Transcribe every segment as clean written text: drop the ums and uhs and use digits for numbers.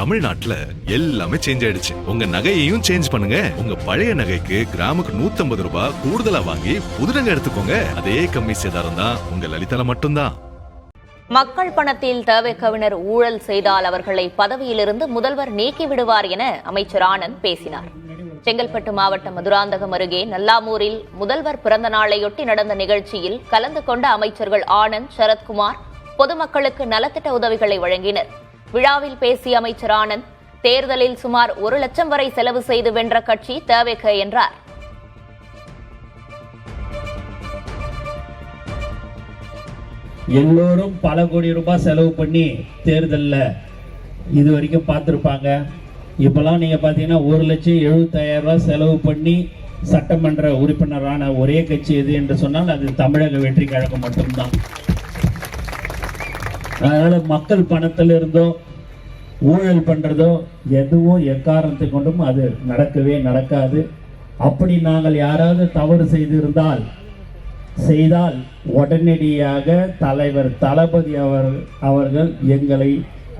தமிழ்நாட்டுல எல்லாமே சேஞ்ச் ஆயிடுச்சு. உங்க நகையையும் சேஞ்ச் பண்ணுங்க. உங்க பழைய நகைக்கு கிராமுக்கு 150 ரூபாய் கூடுதலா வாங்கி புது நகை எடுத்துக்கோங்க. அதே கம்மி சேதாரம் தான் உங்க லலிதால மட்டும்தான். மக்கள் பணத்தில் தவினர் ஊழல் செய்தால் அவர்களை பதவியிலிருந்து முதல்வர் நீக்கி விடுவார் என அமைச்சர் ஆனந்த் பேசினார். செங்கல்பட்டு மாவட்டம் மதுராந்தகம் அருகே நல்லாமூரில் முதல்வர் பிறந்த நாளையொட்டி நடந்த நிகழ்ச்சியில் கலந்து கொண்ட அமைச்சர்கள் ஆனந்த், சரத்குமார் பொதுமக்களுக்கு நலத்திட்ட உதவிகளை வழங்கினர். விழாவில் பேசிய அமைச்சர் ஆனந்த், தேர்தலில் சுமார் 1 லட்சம் வரை செலவு செய்து வென்ற கட்சி தவிக என்றார். எல்லோரும் பல கோடி ரூபாய் செலவு பண்ணி தேர்தலில் இது வரைக்கும் பார்த்துருப்பாங்க. இப்பெல்லாம் நீங்க பாத்தீங்கன்னா 1,70,000 ரூபாய் செலவு பண்ணி சட்டமன்ற உறுப்பினரான ஒரே கட்சி எது என்று சொன்னால் அது தமிழக வெற்றி கழகம் மட்டும்தான். அதனால மக்கள் பணத்தில் இருந்தோ ஊழல் பண்றதோ எதுவும் எக்காரணத்தை கொண்டும் அது நடக்கவே நடக்காது. அப்படி நாங்கள் யாராவது தவறு செய்தால் உடனடியாக தலைவர் தளபதி அவர்கள் எங்களை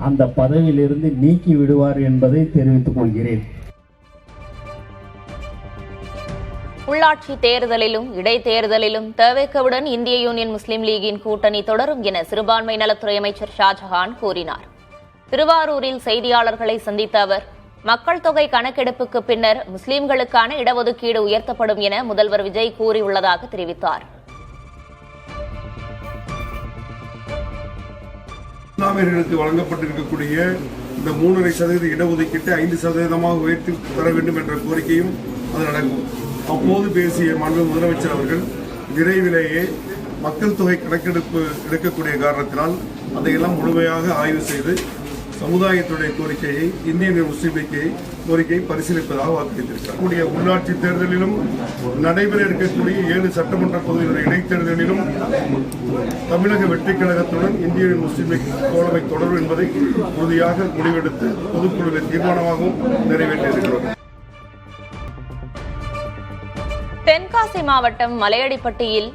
அந்த பதவியிலிருந்து நீக்கி விடுவார் என்பதை தெரிவித்துக் கொள்கிறேன். உள்ளாட்சி தேர்தலிலும் இடைத்தேர்தலிலும் தவிகவுடன் இந்திய யூனியன் முஸ்லீம் லீகின் கூட்டணி தொடரும் என சிறுபான்மை நலத்துறை அமைச்சர் ஷாஜஹான் கூறினார். திருவாரூரில் செய்தியாளர்களை சந்தித்த அவர், மக்கள் தொகை கணக்கெடுப்புக்கு பின்னர் முஸ்லீம்களுக்கான இடஒதுக்கீடு உயர்த்தப்படும் என முதல்வர் விஜய் கூறியுள்ளதாக தெரிவித்தார். இஸ்லாமியர்களுக்கு வழங்கப்பட்டிருக்கக்கூடிய இந்த 3.5% இடஒதுக்கீட்டை 5% உயர்த்தி தர வேண்டும் என்ற கோரிக்கையும் அது நடக்கும். அப்போது பேசிய மாண்பு முதலமைச்சர் அவர்கள் விரைவிலேயே மக்கள் தொகை கணக்கெடுப்பு எடுக்கக்கூடிய காரணத்தினால் அதையெல்லாம் முழுமையாக ஆய்வு செய்து சமுதாயத்துடைய கோரிக்கையை, இந்திய முஸ்லீம் லீக் கோரிக்கையை பரிசீலிப்பதாக வாக்களித்திருக்கிறார். உள்ளாட்சி தேர்தலிலும் நடைபெற இருக்கக்கூடிய 7 சட்டமன்ற பகுதிகளுடைய இடைத்தேர்தலிலும் தமிழக வெற்றி கழகத்துடன் இந்திய முஸ்லீம் லீக் தோழமை தொடரும் என்பதை உறுதியாக முடிவெடுத்து பொதுக்குழுவில் தீர்மானமாகவும் நிறைவேற்றியிருக்கிறோம். தென்காசி மாவட்டம் மலையடிப்பட்டியில்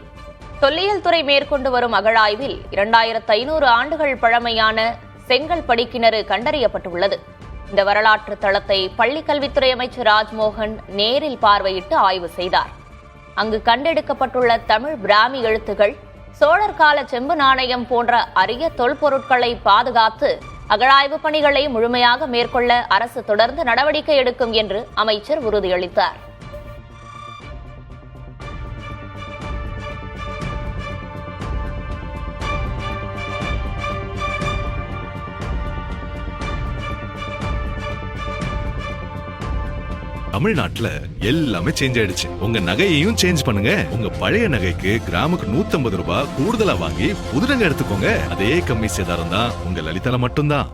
தொல்லியல் துறை மேற்கொண்டு வரும் அகழாய்வில் 2500 ஆண்டுகள் பழமையான செங்கல் படிக்கிணறு கண்டறியப்பட்டுள்ளது. இந்த வரலாற்று தளத்தை பள்ளிக்கல்வித்துறை அமைச்சர் ராஜ்மோகன் நேரில் பார்வையிட்டு ஆய்வு செய்தார். அங்கு கண்டெடுக்கப்பட்டுள்ள தமிழ் பிராமி எழுத்துகள், சோழர் கால செம்பு நாணயம் போன்ற அரிய தொல்பொருட்களை பாதுகாத்து அகழாய்வு பணிகளை முழுமையாக மேற்கொள்ள அரசு தொடர்ந்து நடவடிக்கை எடுக்கும் என்று அமைச்சர் உறுதியளித்தார். தமிழ்நாட்டுல எல்லாமே சேஞ்ச் ஆயிடுச்சு. உங்க நகையையும் சேஞ்ச் பண்ணுங்க. உங்க பழைய நகைக்கு கிராமுக்கு 150 ரூபாய் கூடுதலா வாங்கி புது நகை எடுத்துக்கோங்க. அதே கம்மி சேதாரம் தான் உங்க லலிதால மட்டும்தான்.